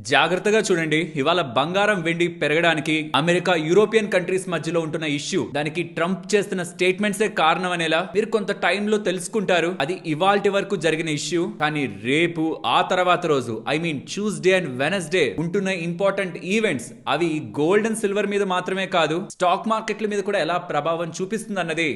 జాగ్రత్తగా చూడండి. ఇవాళ బంగారం వెండి పెరగడానికి అమెరికా యూరోపియన్ కంట్రీస్ మధ్యలో ఉంటున్న ఇష్యూ, దానికి ట్రంప్ చేస్తున్న స్టేట్మెంట్సే కారణం అనేలా మీరు కొంత టైంలో తెలుసుకుంటారు. అది ఇవాల్టి వరకు జరిగిన ఇష్యూ, కానీ రేపు ఆ తర్వాత రోజు ట్యూస్డే అండ్ వెనస్డే ఉంటున్న ఇంపార్టెంట్ ఈవెంట్స్ అవి గోల్డ్ అండ్ సిల్వర్ మీద మాత్రమే కాదు, స్టాక్ మార్కెట్ల మీద కూడా ఎలా ప్రభావం చూపిస్తుంది అన్నది.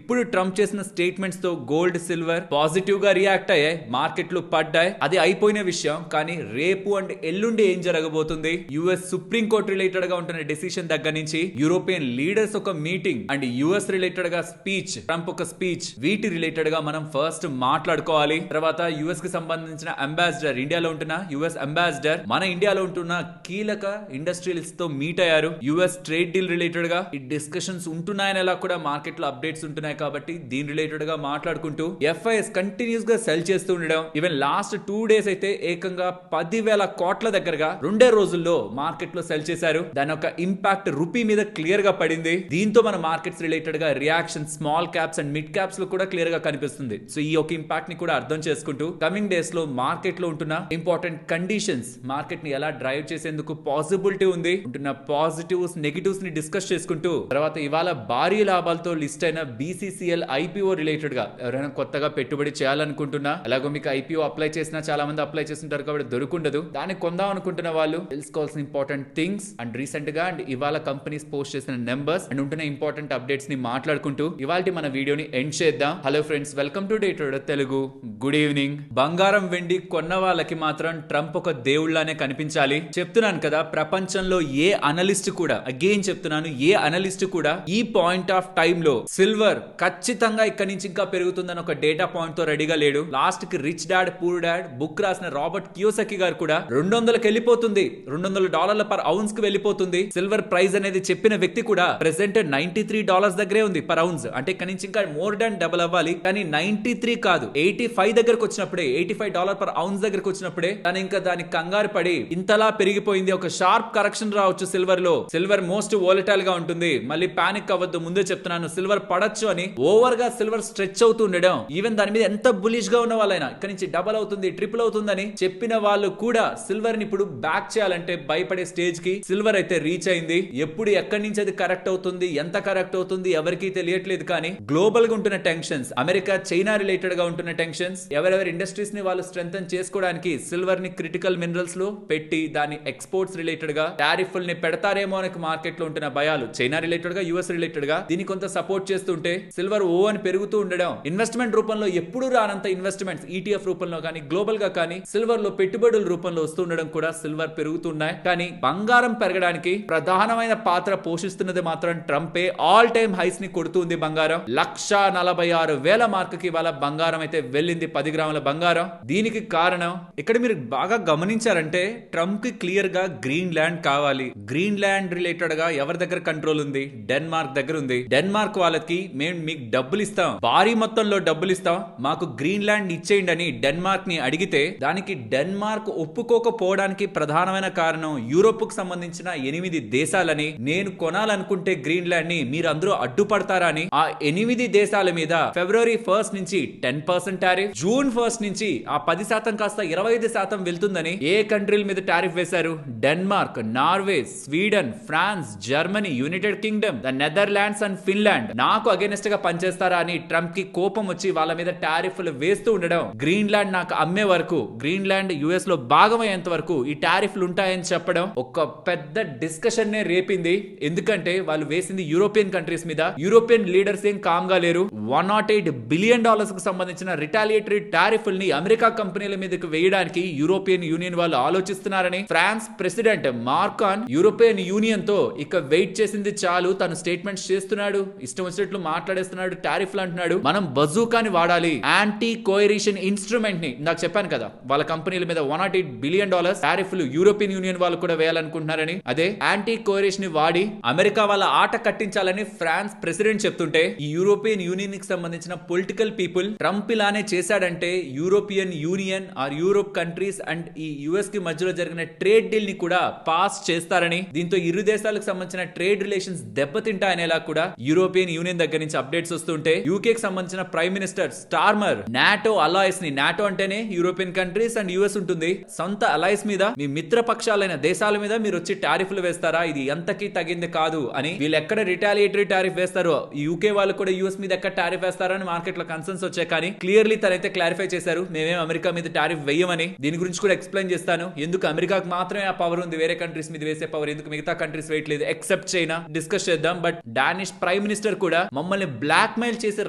ఇప్పుడు ట్రంప్ చేసిన స్టేట్మెంట్స్ తో గోల్డ్ సిల్వర్ పాజిటివ్ గా రియాక్ట్ అయ్యాయి, మార్కెట్లు పడ్డాయి. అది అయిపోయిన విషయం. కానీ రేపు అండ్ ఎల్లుండి ఏం జరగబోతుంది, యుఎస్ సుప్రీం కోర్టు రిలేటెడ్ గా ఉంటున్న డెసిషన్ దగ్గర నుంచి యూరోపియన్ లీడర్స్ ఒక మీటింగ్ అండ్ యుఎస్ రిలేటెడ్ గా స్పీచ్, ట్రంప్ ఒక స్పీచ్, వీటి రిలేటెడ్ గా మనం ఫస్ట్ మాట్లాడుకోవాలి. తర్వాత యుఎస్ కి సంబంధించిన అంబాసిడర్, ఇండియాలో ఉంటున్న యుఎస్ అంబాసిడర్ మన ఇండియాలో ఉంటున్న కీలక ఇండస్ట్రియల్స్ తో మీట్ అయ్యారు. యుఎస్ ట్రేడ్ డీల్ రిలేటెడ్ గా ఈ డిస్కషన్స్ ఉంటున్నాయని ఎలా కూడా మార్కెట్ లో అప్డేట్స్ ఉంటున్నాయి. కాబట్టి దీని రిలేటెడ్ గా మాట్లాడుకుంటూ ఎఫ్ఐఎస్ కంటిన్యూస్ గా సెల్ చేస్తూ ఉండడం, ఈవెన్ లాస్ట్ 2 days అయితే ఏకంగా 10,000 కోట్ల దగ్గరగా 2 రోజుల్లో మార్కెట్ లో సెల్ చేశారు. దాని యొక్క ఇంపాక్ట్ రూపీ మీద క్లియర్ గా పడింది. దీంతో మన మార్కెట్స్ రిలేటెడ్ గా reaction small caps and mid caps లో కూడా క్లియర్ గా కనిపిస్తుంది. సో ఈ యొక్క ఇంపాక్ట్ ని కూడా అర్థం చేసుకుంటూ కమింగ్ డేస్ లో మార్కెట్ లో ఉంటున్న ఇంపార్టెంట్ కండిషన్స్, మార్కెట్ ని ఎలా డ్రైవ్ చేసేందుకు పాసిబిలిటీ ఉంది, ఉంటున్న పాజిటివ్స్ నెగిటివ్స్ ని డిస్కస్ చేసుకుంటూ, తర్వాత ఇవాళ భారీ లాభాలతో లిస్ట్ అయిన బీసీసీఎల్ ఐపీఓ రిలేటెడ్ గా ఎవరైనా కొత్తగా పెట్టుబడి చేయాలనుకుంటున్నా, అలాగే మీకు ఐపీఓ అప్లై చేసినా చాలా మంది అప్లై చేస్తుంటారు కాబట్టి దొరుకుండదు, దాన్ని కొందాం అనుకుంటున్న వాళ్ళు తెలుసుకోవాల్సిన ఇంపార్టెంట్ థింగ్స్ అండ్ రీసెంట్ గా అండ్ ఇవాళ కంపెనీస్ పోస్ట్ చేసిన నెంబర్స్ అండ్ ఉంటున్న ఇంపార్టెంట్ అప్డేట్స్ ని మాట్లాడుకుంటూ ఇవాళ మన వీడియోని ఎండ్ చేద్దాం. Hello friends, welcome to day trader Telugu. Good evening. బంగారం వెండి కొన్న వాళ్ళకి మాత్రం ట్రంప్ ఒక దేవుళ్లానే కనిపించాలి. చెప్తున్నాను కదా, ప్రపంచంలో ఏ అనలిస్ట్ కూడా, అగైన్ చెప్తున్నాను, ఏ అనలిస్ట్ కూడా ఈ పాయింట్ ఆఫ్ టైమ్ లో సిల్వర్ ఖచ్చితంగా ఇక్కడి నుంచి ఇంకా పెరుగుతుందని ఒక డేటా పాయింట్ తో రెడీగా లేడు. లాస్ట్ కి rich dad poor dad book రాసిన రాబర్ట్ కియోసకి గారు కూడా 200కి వెళ్ళిపోతుంది, $200 పర్ ఔన్స్ కి వెళ్ళిపోతుంది సిల్వర్ ప్రైస్ అనేది చెప్పిన వ్యక్తి కూడా ప్రెసెంట్ $93 దగ్గరే ఉంది పర్ ఔన్స్. అంటే ఇక్కడ నుంచి ఇంకా మోర్ దాన్ డబుల్ అవ్వాలి. కానీ 93 కాదు, 85 దగ్గరకు వచ్చినప్పుడే, $85 పర్ ఔన్స్ దగ్గరకు వచ్చినప్పుడే తను ఇంకా దానికి కంగారు పడి ఇంతలా పెరిగిపోయింది. ఒక షార్ప్ కరెక్షన్ రావచ్చు సిల్వర్ లో. సిల్వర్ మోస్ట్ వోలటైల్ గా ఉంటుంది. మళ్ళీ పానిక్ అవ్వద్దు, ముందే చెప్తున్నాను, సిల్వర్ పడచ్చు అని. ఓవర్ గా సిల్వర్ స్ట్రెచ్ అవుతూ ఉండడం, ఈవెన్ దాని మీద ఎంత బులిష్ గా ఉన్న వాళ్ళైనా ఇక్కడ నుంచి డబల్ అవుతుంది, ట్రిపుల్ అవుతుందని చెప్పిన వాళ్ళు కూడా సిల్వర్ ని ఇప్పుడు బ్యాక్ చేయాలంటే భయపడే స్టేజ్ కి సిల్వర్ అయితే రీచ్ అయింది. ఎప్పుడు ఎక్కడి నుంచి అది కరెక్ట్ అవుతుంది, ఎంత కరెక్ట్ అవుతుంది ఎవరికి తెలియట్లేదు. కానీ గ్లోబల్ గా ఉంటున్న టెన్షన్స్, అమెరికా చైనా రిలేటెడ్ గా ఉంటున్న టెన్షన్స్, ఎవరెవరి ఇండస్ట్రీస్ ని వాళ్ళు స్ట్రెంథెన్ చేసుకోవడానికి సిల్వర్ ని క్రిటికల్ మినరల్స్ లో పెట్టి దాని ఎక్స్పోర్ట్స్ రిలేటెడ్ గా టారిఫ్ ని పెడతారేమో అని మార్కెట్ లో ఉంటున్న భయాలు, చైనా రిలేటెడ్ గా యుఎస్ రిలేటెడ్ గా దీన్ని కొంత సపోర్ట్ చేస్తుంటే సిల్వర్ ఓ అని పెరుగుతూ ఉండడం, ఇన్వెస్ట్మెంట్ రూపంలో ఎప్పుడు రానంత ఇన్వెస్ట్మెంట్స్ ఈటీఎఫ్ రూపంలో కానీ గ్లోబల్ గా కానీ సిల్వర్ లో పెట్టుబడుల రూపంలో వస్తూ ఉండడం కూడా సిల్వర్ పెరుగుతున్నాయి. కానీ బంగారం పెరగడానికి ప్రధానమైన పాత్ర పోషిస్తున్నది మాత్రం ట్రంపే. ఆల్ టైమ్ హైస్ ని కొడుతుంది బంగారం. 146,000 మార్కుకి ఇవాళ బంగారం అయితే వెళ్ళింది, 10 గ్రాముల బంగారం. దీనికి కారణం ఇక్కడ మీరు బాగా గమనించారంటే ట్రంప్ కి క్లియర్ గా గ్రీన్ ల్యాండ్ కావాలి. గ్రీన్ ల్యాండ్ రిలేటెడ్ గా ఎవరి దగ్గర కంట్రోల్ ఉంది, డెన్మార్క్ దగ్గర ఉంది. డెన్మార్క్ వాళ్ళకి మేము మీకు డబ్బులు ఇస్తాం, భారీ మొత్తంలో డబ్బులు ఇస్తాం, మాకు గ్రీన్ ల్యాండ్ ఇచ్చేయండి అని డెన్మార్క్ ని అడిగితే దానికి డెన్మార్క్ ఒప్పుకోకపోవడానికి ప్రధానమైన కారణం యూరోప్ కు సంబంధించిన 8 దేశాలని నేను కొనాలనుకుంటే గ్రీన్ ల్యాండ్ ని మీరు అందరూ అడ్డుపడతారా అని ఆ 8 దేశాల మీద ఫిబ్రవరి 1st నుంచి 10% టారిఫ్, జూన్ 1st నుంచి ఆ 10% కాస్త 25% వెళ్తుందని ఏ కంట్రీల మీద టారిఫ్ వేశారు? Denmark, Norway, Sweden, France, Germany, United Kingdom, the Netherlands and Finland. నాకు అగైనెస్ట్ గా పనిచేస్తారా అని ట్రంప్ కి కోపం వచ్చి వాళ్ళ మీద టారిఫ్లు వేస్తూ ఉండడం, గ్రీన్ ల్యాండ్ నాకు అమ్మే వరకు, గ్రీన్ ల్యాండ్ యుఎస్ లో భాగమయ్యేంత వరకు ఈ టారిఫ్లు ఉంటాయని చెప్పడం ఒక పెద్ద డిస్కషన్ నే రేపింది. ఎందుకంటే వాళ్ళు వేసింది యూరోపియన్ కంట్రీస్ మీద. యూరోపియన్ లీడర్స్ ఏం కామ్ గా లేరు. $108 బిలియన్ కు సంబంధించిన రిటాలియేటరీ టారిఫ్ల్ని అమెరికా కంపెనీల మీదకి వేయడానికి యూరోపియన్ యూనియన్ వాళ్ళు ఆలోచిస్తున్నారని ఫ్రాన్స్ ప్రెసిడెంట్ మార్కాన్ యూరోపియన్ యూనియన్ తో ఇక వెయిట్ చేసింది చాలు, తను స్టేట్మెంట్స్ చేస్తున్నాడు, ఇష్టం వచ్చినట్లు మాట్లాడేస్తున్నాడు, టారిఫ్లు అంటున్నాడు. మనం బజూకాని వాడాలి, యాంటీ కోయరేషన్ ఇన్స్ట్రుమెంట్ ని, నాకు చెప్పాను కదా వాళ్ళ కంపెనీల మీద $108 బిలియన్ టారిఫ్లు యూరోపియన్ యూనియన్ వాళ్ళు కూడా వేయాలనుకుంటున్నారని. అదే యాంటీ కోయరేషన్ ని వాడి అమెరికా వాళ్ళ ఆట కట్టించాలని ఫ్రాన్స్ ప్రెసిడెంట్ చెప్తుంటే ఈ యూరోపియన్ యూనియన్ కి సంబంధించిన పొలిటికల్ పీపుల్ ట్రంప్ ఇలానే చేశాడంటే European Union or Europe countries and ఈ యుఎస్ కి మధ్యలో జరిగిన ట్రేడ్ డీల్ ని కూడా పాస్ చేస్తారని, దీంతో ఇరు దేశాలకు సంబంధించిన ట్రేడ్ రిలేషన్స్ దెబ్బతింటాయనేలా కూడా యూరోపియన్ యూనియన్ దగ్గర నుంచి అప్డేట్స్ వస్తుంటే యూకే కి సంబంధించిన prime minister Starmer NATO alias ని, నాటో అంటేనే యూరోపియన్ కంట్రీస్ అండ్ యుఎస్ ఉంటుంది, సొంత అలైస్ మీద, మీ మిత్ర పక్షాలైన దేశాల మీద మీరు వచ్చి టారిఫ్లు వేస్తారా? ఇది ఎంతకీ తగింది కాదు అని వీళ్ళు ఎక్కడ రిటాలియేటరీ టారిఫ్ వేస్తారో యూకే వాళ్ళు కూడా యూఎస్ మీద ఎక్కడ టారిఫ్ వేస్తారని మార్కెట్ లో కన్సర్న్స్ వచ్చాయి. కానీ క్లియర్లీ తనైతే క్లారిఫై చేశారు, మేమేం అమెరికా మీద టారిఫ్ వేయమని. దీని గురించి కూడా ఎక్స్ప్లెయిన్ చేస్తాను, ఎందుకు అమెరికాకు మాత్రమే ఆ పవర్ ఉంది, వేరే కంట్రీస్ మీద వేసే పవర్ ఎందుకు మిగతా కంట్రీస్ వేయట్లేదు ఎక్సెప్ట్ చైనా, డిస్కస్ చేద్దాం. బట్ డానిష్ ప్రైమ్ మినిస్టర్ కూడా మమ్మల్ని బ్లాక్ మెయిల్ చేసి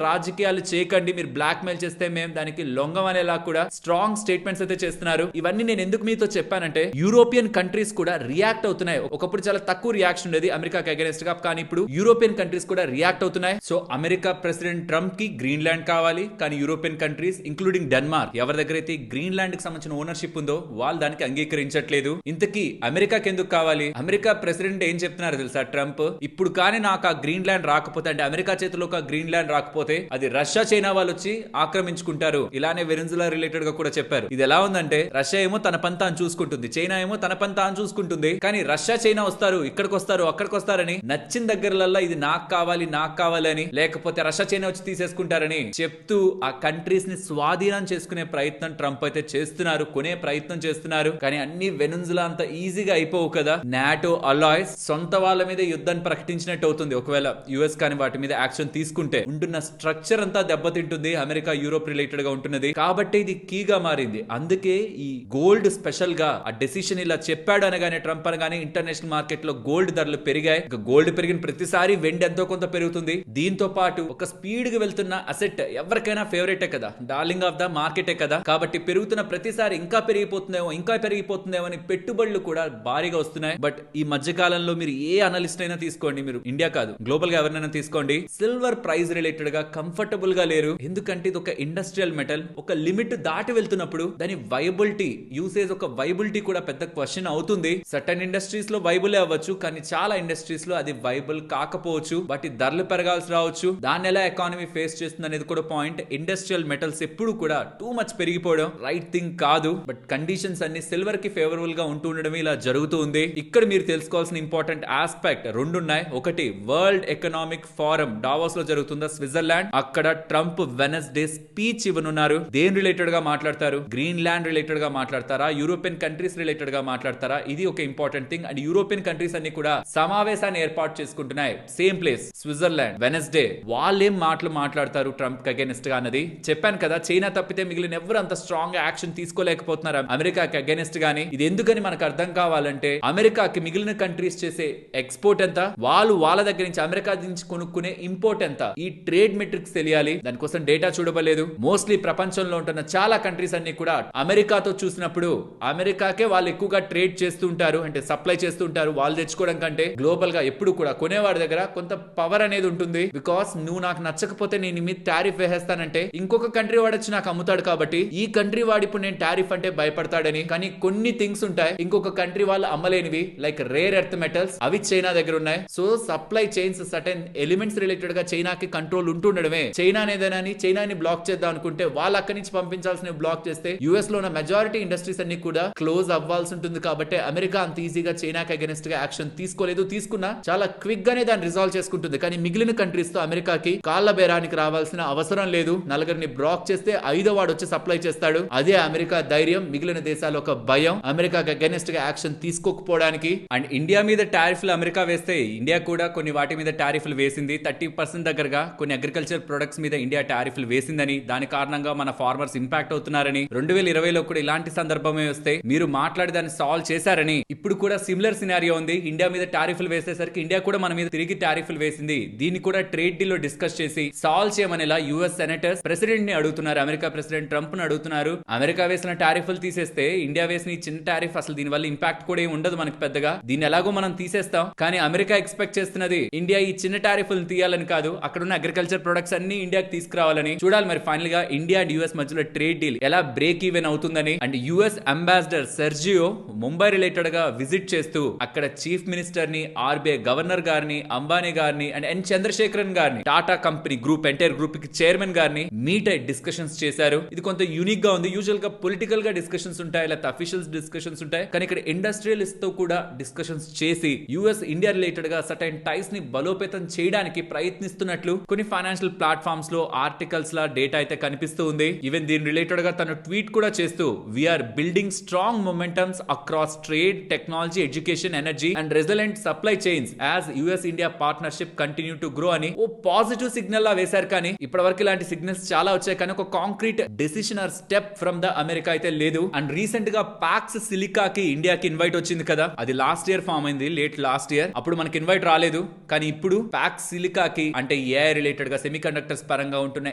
రాజకీయాలు చేయకండి, మీరు బ్లాక్ మెయిల్ చేస్తే మేము దానికి లొంగం అనేలా కూడా స్ట్రాంగ్ స్టేట్మెంట్స్ అయితే చేస్తున్నారు. ఇవన్నీ నేను ఎందుకు మీతో చెప్పానంటే యూరోపియన్ కంట్రీస్ కూడా రియాక్ట్ అవుతున్నాయి. ఒకప్పుడు చాలా తక్కువ రియాక్షన్ ఉండేది అమెరికాకి అగైనెస్ట్ గా, కానీ ఇప్పుడు యూరోపియన్ కంట్రీస్ కూడా రియాక్ట్ అవుతున్నాయి. సో అమెరికా ప్రెసిడెంట్ ట్రంప్ కి గ్రీన్లాండ్ కావాలి, కానీ యూరోపియన్ కంట్రీస్ ఇంక్లూడింగ్ డెన్మార్క్ ఎవరి దగ్గర అయితే గ్రీన్లాండ్ కి సంబంధించిన ఓనర్షిప్ ఉందో వాళ్ళు దానికి అంగీకరించట్లేదు. ఇంతకీ అమెరికాకి ఎందుకు కావాలి? అమెరికా ప్రెసిడెంట్ ఏం చెప్తున్నారు తెలుసా ట్రంప్, ఇప్పుడు కానీ నాకు ఆ గ్రీన్లాండ్ రాకపోతే, అంటే అమెరికా చేతిలో ఒక గ్రీన్లాండ్ రాకపోతే అది రష్యా చైనా వాళ్ళు వచ్చి ఆక్రమించుకుంటారు. ఇలానే వెనిజులా రిలేటెడ్ గా కూడా చెప్పారు. ఇది ఎలా ఉందంటే రష్యా ఏమో తన పని తాను చూసుకుంటుంది, చైనా ఏమో తన పని తాను చూసుకుంటుంది. కానీ రష్యా చైనా వస్తారు, ఇక్కడికి వస్తారు, అక్కడికి వస్తారని నచ్చిన దగ్గరలల్లా ఇది నాకు కావాలి అని, లేకపోతే రష్యా చైనా వచ్చి తీసేసుకుంటారని చెప్తూ ఆ కంట్రీస్ ని స్వాధీనం చేసుకునే ప్రయత్నం ట్రంప్ అయితే చేస్తున్నారు, కొనే ప్రయత్నం చేస్తున్నారు. కానీ అన్ని వెనుజులా అంత ఈజీగా అయిపోవు కదా. నాటో అలాయ్స్ సొంత వాళ్ళ మీద యుద్ధాన్ని ప్రకటించినట్టు అవుతుంది ఒకవేళ యుఎస్ కానీ వాటి మీద యాక్షన్ తీసుకుంటే. ఉంటున్న స్ట్రక్చర్ అంతా దెబ్బతింటుంది, అమెరికా యూరోప్ రిలేటెడ్ గా ఉంటున్నది. కాబట్టి ఇది కీగా మారింది. అందుకే ఈ గోల్డ్ స్పెషల్ గా ఆ డెసిషన్ ఇలా చెప్పాడు అనగానే ట్రంప్ అనగానే ఇంటర్నేషనల్ మార్కెట్ లో గోల్డ్ ధరలు పెరిగాయి. గోల్డ్ పెరిగిన ప్రతిసారి వెండి ఎంతో కొంత పెరుగుతుంది. దీంతో పాటు ఒక స్పీడ్ గా వెళ్తున్న అసెట్ ఎవరికైనా ఫేవరెటే కదా, డార్లింగ్ ఆఫ్ ద మార్కెటే కదా. కాబట్టి పెరుగుతున్న ప్రతిసారి ఇంకా పెరిగిపోతుందేమో అని పెట్టుబడులు కూడా భారీగా వస్తున్నాయి. బట్ ఈ మధ్య కాలంలో మీరు ఏ అనలిస్ట్ అయినా తీసుకోండి, మీరు ఇండియా కాదు గ్లోబల్ గా ఎవరినైనా తీసుకోండి, సిల్వర్ ప్రైస్ రిలేటెడ్ గా కంఫర్టబుల్ గా లేరు. ఎందుకంటే ఇది ఒక ఇండస్ట్రియల్ మెటల్, ఒక లిమిట్ దాటి వెళ్తున్నప్పుడు దాని వైబిలిటీ యూసేజ్, ఒక వైబిలిటీ కూడా పెద్ద క్వశ్చన్ అవుతుంది. సర్టన్ ఇండస్ట్రీస్ లో వైబుల్ అవ్వచ్చు, కానీ చాలా ఇండస్ట్రీస్ లో అది వైబుల్ కాకపోవచ్చు. వాటి ధరలు పెరగాల్సి రావచ్చు. దాన్ని ఎలా ఎకానమీ ఫేస్ చేస్తుంది అనేది కూడా పాయింట్. ఇండస్ట్రియల్ మెటల్స్ ఎప్పుడు కూడా టూ మచ్ పెరిగిపోవడం రైట్ థింగ్ కాదు. బట్ కండిషన్స్ అన్ని సిల్వర్ కి ఫేవరబుల్ గా ఉంటూ ఉండడం ఇలా జరుగుతూ ఉంది. ఇక్కడ మీరు తెలుసుకోవాల్సిన ఇంపార్టెంట్ ఆస్పెక్ట్ రెండు ఉన్నాయి. ఒకటి వరల్డ్ ఎకనామిక్ ఫోరం డావోస్ లో జరుగుతుందా స్విట్జర్లాండ్, అక్కడ ట్రంప్ వెనస్డే స్పీచ్ ఇవ్వనున్నారు. దేని రిలేటెడ్ గా మాట్లాడతారు? గ్రీన్ ల్యాండ్ రిలేటెడ్ గా మాట్లాడతారా, యూరోపియన్ కంట్రీస్ రిలేటెడ్ గా మాట్లాడతారా? ఇది ఒక important thing. And European countries అన్ని కూడా సమావేశాన్ని ఏర్పాటు చేసుకుంటున్నాయి, సేమ్ ప్లేస్ స్విట్జర్లాండ్ వెనస్డే. వాళ్ళేం మాట్లాడతారు ట్రంప్ అగైనెస్ట్ గా అన్నది చెప్పాను కదా. చైనా తప్పితే మిగిలిన ఎవరు అంత స్ట్రాంగ్ యాక్షన్ తీసుకోలేకపోతున్నారు అమెరికాకి అగైనెస్ట్ గాని. ఇది ఎందుకని మనకు అర్థం కావాలంటే అమెరికాకి మిగిలిన కంట్రీస్ చేసే ఎక్స్పోర్ట్ ఎంత, వాళ్ళు వాళ్ళ దగ్గర నుంచి అమెరికా నుంచి కొనుక్కునే ఇంపోర్ట్ ఎంత, ఈ ట్రేడ్ మెట్రిక్స్ తెలియాలి. దానికోసం డేటా చూడబలేదు. మోస్ట్లీ ప్రపంచంలో ఉంటున్న చాలా కంట్రీస్ అన్ని కూడా అమెరికాతో చూసినప్పుడు అమెరికాకే వాళ్ళు ఎక్కువగా ట్రేడ్ చేస్తుంటారు, అంటే సప్లై చేస్తుంటారు. వాళ్ళు తెచ్చుకోవడం కంటే గ్లోబల్ గా ఎప్పుడు కూడా కొనేవాడి దగ్గర కొంత పవర్ అనేది ఉంటుంది. బికాస్ నువ్వు నాకు నచ్చకపోతే నేను మీద టారిఫ్ వేసేస్తానంటే ఇంకొక కంట్రీ వాడొచ్చి నాకు అమ్ముతాడు, కాబట్టి ఈ కంట్రీ వాడి ఇప్పుడు నేను టారిఫ్ అంటే భయపడతాడని. కానీ కొన్ని థింగ్స్ ఉంటాయి ఇంకొక కంట్రీ వాళ్ళు అమ్మలేనివి, లైక్ రేర్ ఎర్త్ మెటల్స్, అవి చైనా దగ్గర ఉన్నాయి. So supply chains certain elements related గా చైనాకి కంట్రోల్ ఉంటుండడమే. చైనా అనేదని చైనాని బ్లాక్ చేద్దాం అనుకుంటే వాళ్ళు అక్కడి నుంచి పంపించాల్సిన బ్లాక్ చేస్తే యుఎస్ లో ఉన్న మెజారిటీ ఇండస్ట్రీస్ అన్ని కూడా క్లోజ్ అవ్వాల్సి ఉంటుంది. కాబట్టి అమెరికా అంత ఈజీగా చైనాకి అగెనిస్ట్ గా యాక్షన్ తీసుకోలేదు. తీసుకున్నా చాలా క్విక్ గానే దాన్ని రిజాల్వ్ చేసుకుంటుంది. కానీ మిగిలిన కంట్రీస్ తో అమెరికాకి కాళ్ల బేరానికి రావాల్సిన అవసరం లేదు. నలుగురిని బ్లాక్ చేస్తే ఐదో వాడు వచ్చి సప్లై చేస్తాడు. అదే అమెరికా ధైర్యం, మిగిలిన దేశాలు ఒక భయం అమెరికాకి అగెనిస్ట్ గా యాక్షన్ తీసుకోకపోవడానికి. అండ్ ఇండియా మీద టారిఫ్లు అమెరికా వేస్తే ఇండియా కూడా కొన్ని వాటి మీద టారిఫ్లు వేసింది. 30% దగ్గరగా కొన్ని అగ్రికల్చర్ ప్రొడక్ట్స్ మీద ఇండియా టారిఫ్లు వేసిందని, దాని కారణంగా మన ఫార్మర్స్ ఇంపాక్ట్ అవుతున్నారని, 2020లో కూడా ఇలాంటి సందర్భమే వస్తే మీరు మాట్లాడి దాన్ని సాల్వ్ చేశారని. ఇప్పుడు కూడా సిమిలర్ సినారియో ఉంది. ఇండియా మీద టారిఫ్లు వేసేసరికి ఇండియా కూడా మన మీద తిరిగి టారిఫ్లు వేసింది. దీన్ని కూడా ట్రేడ్ డీల్ లో డిస్కస్ చేసి సాల్వ్ చేయమనేలా యుఎస్ సెనేటర్స్ ప్రెసిడెంట్ ని అడుగుతున్నారు. అమెరికా ప్రెసిడెంట్ ట్రంప్ ను అడుగుతున్నారు. అమెరికా వేసిన టారిఫ్లు తీసేస్తే ఇండియా వేసిన ఈ చిన్న టారిఫ్ అసలు దీని వల్ల ఇంపాక్ట్ కూడా ఏమి ఉండదు మనకి పెద్దగా, దీన్ని ఎలాగో మనం తీసేస్తాం. కానీ అమెరికా ఎక్స్పెక్ట్ చేస్తున్నది ఇండియా ఈ చిన్న టారిఫ్లు తీయాలని కాదు, అక్కడ ఉన్న అగ్రికల్చర్ ప్రొడక్ట్స్ అన్ని ఇండియాకి తీసుకురావాలని. చూడాలి మరి ఫైనల్ గా ఇండియా అండ్ యుఎస్ మధ్యలో ట్రేడ్ డీల్ ఎలా బ్రేక్ ఈవెన్ అవుతుందని. And US ambassador Sergio Mumbai related గా విజిట్ చేస్తూ అక్కడ చీఫ్ మినిస్టర్ ని, ఆర్బీఐ గవర్నర్ గారిని, అంబానీ గారిని అండ్ ఎన్ చంద్రశేఖరన్ గారిని, Tata company group entire group కి చైర్మన్ గారిని మీట్ అయి డిస్కషన్స్ చేశారు. ఇది కొంత యూనిక్ గా ఉంది. యూజువల్ గా పొలిటికల్ గా డిస్కషన్స్ ఉంటాయి, లేకపోతే అఫీషియల్స్ డిస్కషన్స్ ఉంటాయి. కానీ ఇక్కడ ఇండస్ట్రియలిస్ట్ తో కూడా డిస్కషన్స్ చేసి యుఎస్ ఇండియా రిలేటెడ్ గా సర్టైన్ టైస్ ని బలోపేతం చేయడానికి ప్రయత్నిస్తున్నట్లు కొన్ని ఫైనాన్షియల్ ప్లాట్ఫామ్స్ లో ఆర్టికల్స్ లా డేటా అయితే కనిపిస్తూ ఉంది. ఈవెన్ దీని రిలేటెడ్ గా తను ట్వీట్ కూడా చేస్తూ we're building strong momentums across trade, technology, education, energy and resilient supply chains as US-India partnership continue to grow అని ఓ పాజిటివ్ సిగ్నల్ లా వేశారు. కానీ ఇప్పటివరకు ఇలాంటి సిగ్నల్స్ చాలా వచ్చాయి, కానీ ఒక concrete decision or step from the America అయితే లేదు. అండ్ రీసెంట్ గా పాక్స్ సిలికాకి ఇండియాకి ఇన్వైట్ వచ్చింది కదా, అది లాస్ట్ ఇయర్ ఫామ్ అయింది, లేట్ లాస్ట్ ఇయర్. అప్పుడు మనకి ఇన్వైట్ రాలేదు, కానీ ఇప్పుడు పాక్స్ సిలికాకి అంటే ఏఐ రిలేటెడ్ గా సెమీ కండక్టర్స్ పరంగా ఉంటున్న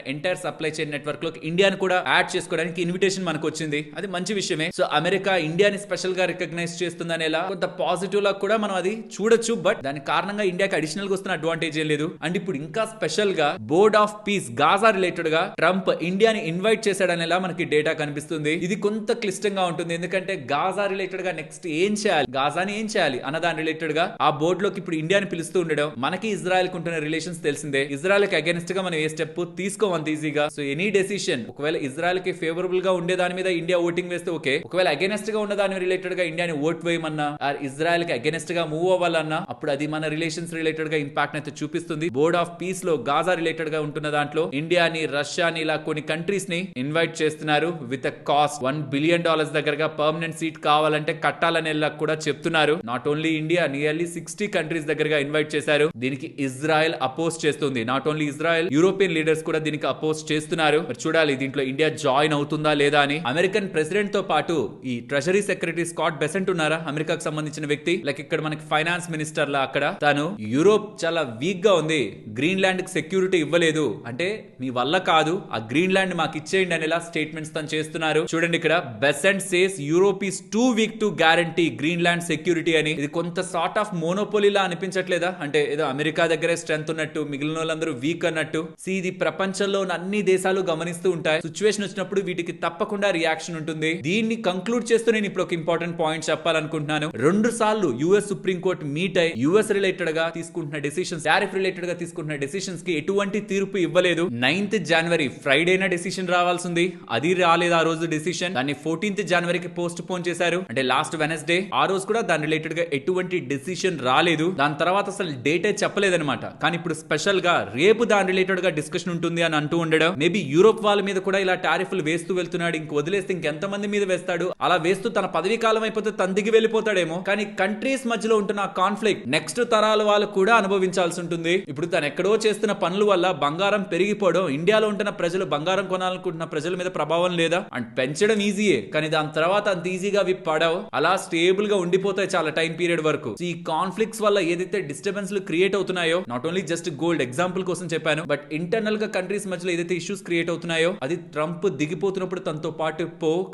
ఎంటైర్ సప్లై చైన్ నెట్వర్క్ లో ఇండియాని కూడా యాడ్ చేసుకోవడానికి ఇన్విటేషన్ మనకు వచ్చింది. అది మంచి విషయమే. సో అమెరికా ఇండియాని స్పెషల్ గా రికగ్నైజ్ చేస్తుందనేలా కొంత పాజిటివ్ లా కూడా మనం అది చూడొచ్చు. బట్ దాని కారణంగా ఇండియాకి అడిషనల్ గా వస్తున్న అడ్వాంటేజ్ ఏం లేదు. అండ్ ఇప్పుడు ఇంకా స్పెషల్ గా board of piece Gaza related గా ట్రంప్ ఇండియాని ఇన్వైట్ చేశాడనేలా మనకి డేటా కనిపిస్తుంది. ఇది కొంత క్లిష్టంగా ఉంటుంది, ఎందుకంటే గాజా రిలేటెడ్ గా నెక్స్ట్ ఏం చేయాలి, గాజాని ఏం చేయాలి అన్న దాని రిలేటెడ్ గా ఆ బోర్డ్ లోకి ఇప్పుడు ఇండియాని పిలుస్తూ ఉండడం. మనకి ఇజ్రాయెల్ కు ఉంటున్న రిలేషన్స్ తెలిసిందే. ఇజ్రాయెల్ కి అగైనెస్ట్ గా మనం ఏ స్టెప్ తీసుకోవంత ఈజీగా. సో ఎనీ డెసిషన్ ఒకవేళ ఇజ్రాయెల్ కి ఫేవరబుల్ గా ఉండే దాని మీద ఇండియా ఓటింగ్ వేస్తే ఓకే, ఒకవేళ అగైనెస్ట్ గా ఉన్న దాని రిలేటెడ్ గా ఇండియాని ఓట్ వేయమన్నా ఆర్ ఇజ్రాయెల్ కి అగైనెస్ట్ గా మూవ్ అవ్వాలన్నా అప్పుడు అది మన రిలేషన్స్ రిలేటెడ్ గా ఇంపాక్ట్ అయితే చూపిస్తుంది. బోర్డ్ ఆఫ్ పీస్ లో గాజా రిలేటెడ్ గా ఉంటున్న దాంట్లో ఇండియాని, రష్యాని ఇలా కొన్ని కంట్రీస్ ని ఇన్వైట్ చేస్తున్నారు విత్ కాస్ట్ $1 బిలియన్ దగ్గరగా పర్మనెంట్ సీట్ కావాలంటే కట్టాలనేలా కూడా చెప్తున్నారు. Not only India, nearly 60 countries దగ్గరగా ఇన్వైట్ చేశారు. దీనికి ఇజ్రాయెల్ అపోజ్ చేస్తుంది. Not only Israel, European leaders కూడా దీనికి అపోజ్ చేస్తున్నారు. మరి చూడాలి దీంట్లో ఇండియా జాయిన్ అవుతుందా లేదా అని. అమెరికన్ ప్రెసిడెంట్ తో పాటు ఈ ట్రెజరీ సెక్రటరీ స్కాట్ బెసెంట్ ఉన్నారా, అమెరికాకు సంబంధించిన వ్యక్తి. లైక్ ఇక్కడ మనకి ఫైనాన్స్ మినిస్టర్ లా అక్కడ తను యూరోప్ చాలా వీక్ గా ఉంది, గ్రీన్లాండ్ కి సెక్యూరిటీ ఇవ్వలేదు అంటే మీ వల్ల కాదు, ఆ గ్రీన్లాండ్ మాకు ఇచ్చేయండి అనేలా స్టేట్మెంట్స్ తను చేస్తున్నారు. చూడండి ఇక్కడ Besant says Europe is two week to guarantee Greenland security అని. ఇది కొంత సార్ట్ ఆఫ్ మోనోపోలీలా అనిపించట్లేదా, అంటే ఏదో అమెరికా దగ్గరే స్ట్రెంత్ ఉన్నట్టు మిగిలిన వాళ్ళందరూ వీక్ అన్నట్టు. ఇది ప్రపంచంలో ఉన్న అన్ని దేశాలు గమనిస్తూ ఉంటాయి. సిచ్యువేషన్ వచ్చినప్పుడు వీటికి తప్పకుండా రియాక్షన్ ఉంటుంది. దీన్ని కంక్లూడ్ చేస్తూ నేను ఇప్పుడు ఒక ఇంపార్టెంట్ పాయింట్ చెప్పాలనుకుంటున్నాను. 2 సార్లు యుఎస్ సుప్రీం కోర్టు మీట్ అయి యుఎస్ రిలేటెడ్ గా తీసుకుంటున్న డెసిషన్స్, టారిఫ్ రిలేటెడ్ గా తీసుకుంటున్న డెసిషన్స్ కి ఎటువంటి తీర్పు ఇవ్వలేదు. 9th జనవరి ఫ్రైడేనా డెసిషన్ రావాల్సింది, అది రాలేదు. ఆ రోజు డెసిషన్ దాన్ని 14th జనవరికి పోస్ట్ పోన్ చేశారు, అంటే లాస్ట్ వెనస్డే. ఆ రోజు కూడా దాని రిలేటెడ్ గా ఎటువంటి డెసిషన్ రాలేదు. దాని తర్వాత అసలు డేటే చెప్పలేదన్నమాట. కానీ ఇప్పుడు స్పెషల్ గా రేపు దాని రిలేటెడ్ గా డిస్కషన్ ఉంటుంది అని అంటూ ఉండడం. మేబీ యూరోప్ వాళ్ళ మీద కూడా ఇలా టారిఫ్లు వేస్తూ వెళ్తున్నాడు, ఇంక వదిలేస్తే ఇంకెంత మంది మీద వేస్తాడు, అలా వేస్తూ తన పదవీ కాలం అయిపోతే తన దిగి వెళ్ళిపోతాడేమో. కానీ కంట్రీస్ మధ్యలో ఉంటున్న కాన్ఫ్లిక్ట్ నెక్స్ట్ తరాల వాళ్ళు కూడా అనుభవించాల్సి ఉంటుంది. ఇప్పుడు తను ఎక్కడో చేస్తున్న పనుల వల్ల బంగారం పెరిగిపోవడం, ఇండియాలో ఉంటున్న ప్రజలు బంగారం కొనాలనుకుంటున్న ప్రజల మీద ప్రభావం లేదా, అండ్ పెంచడం ఈజీయే, కానీ దాని తర్వాత అంత ఈజీగా అవి పడవు, అలా స్టేబుల్ గా ఉండిపోతాయి చాలా టైం పీరియడ్ వరకు. ఈ కాన్ఫ్లిక్ట్స్ వల్ల ఏదైతే డిస్టర్బెన్స్ క్రియేట్ అవుతున్నాయో, not only just gold example కోసం చెప్పాను, బట్ ఇంటర్నల్ గా కంట్రీస్ మధ్యలో ఏదైతే ఇష్యూస్ క్రియేట్ అవుతున్నాయో అది ట్రంప్ దిగిపోతున్నప్పుడు తనతో పాటు